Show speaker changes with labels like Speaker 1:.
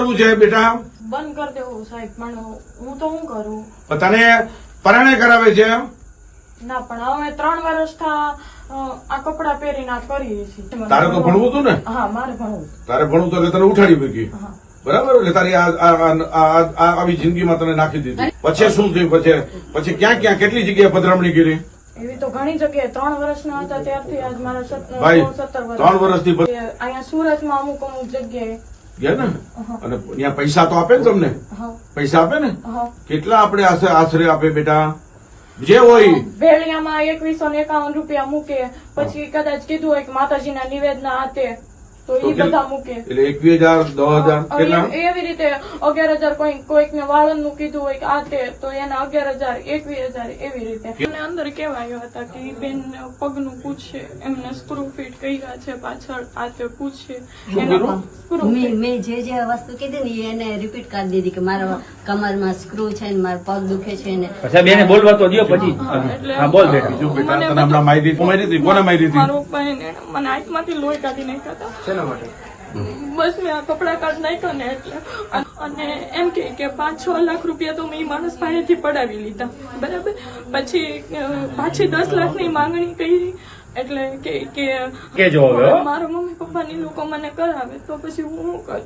Speaker 1: કરવું છે બેટા?
Speaker 2: બંધ કરી દેવું સાહેબ, પણ હું તો શું કરું?
Speaker 1: તને પરાણે કરાવે છે?
Speaker 2: ના, પણ હવે 3 વર્ષ આ કપડા પહેરીને આ કરીએ છીએ.
Speaker 1: તારે તો ભણવું હતું ને?
Speaker 2: હા, મારે ભણવું.
Speaker 1: તારે ભણવું તો એટલે તને ઉઠાડી મૂકી, બરાબર? એટલે તારી આવી જિંદગીમાં તને નાખી દીધી. પછી શું થયું? પછી ક્યાં ક્યાં કેટલી જગ્યાએ પધરામણી કરી?
Speaker 2: એવી તો ઘણી જગ્યાએ 3 વર્ષના હતા ત્યારથી આજ મારા
Speaker 1: ભાઈ
Speaker 2: 17 વર્ષ.
Speaker 1: 3 વર્ષથી
Speaker 2: અહીંયા સુરતમાં અમુક જગ્યાએ
Speaker 1: ગયા ને? અને ત્યાં પૈસા તો આપે ને તમને? પૈસા આપે ને? કેટલા આપણે આશરે આપે બેટા? જે હોય
Speaker 2: ભેળિયામાં 2151 રૂપિયા મૂકે, પછી કદાચ કીધું હોય કે માતાજીના નિવેદના હાથે તો એ બધા મૂકે.
Speaker 1: એટલે 21,000 10,000 કેટલા?
Speaker 2: એવી રીતે 11,000 કોઈકને વાળંદનું કીધું હોય કે આ તે તો એના 11,000 21,000 એવી રીતે. અને અંદર કહેવાયો હતા કે બેન પગનું પૂછે, એમને સ્ક્રૂ ફિટ કર્યા છે પાછળ, આ તે પૂછે.
Speaker 3: મેં જે વસ્તુ કીધી ને એને રિપીટ કરી દીધી કે મારા કમરમાં સ્ક્રૂ છે ને મારા પગ દુખે છે ને.
Speaker 4: અચ્છા બેને બોલવા તો દો પછી. હા બોલ બેટા.
Speaker 1: બીજું બેટા તને હમણાં મારી હતી? કોને મારી હતી?
Speaker 2: મારો ભાઈને મને આંખમાંથી લોહી કાઢી નાખ્યા હતા.
Speaker 4: શેના માટે?
Speaker 2: બસ મેં આ કપડા કાઢ નાખ્યા ને એટલે. અને એમ કે 5-6 લાખ રૂપિયા તો મેં ઈ માણસ પાસેથી પડાવી લીધા, બરાબર. પછી પાછી 10 લાખની માંગણી કરી. એટલે કે
Speaker 4: કેજો હવે
Speaker 2: મારા મમ્મી પપ્પાની લોકો મને કરાવે તો પછી હું શું કરું?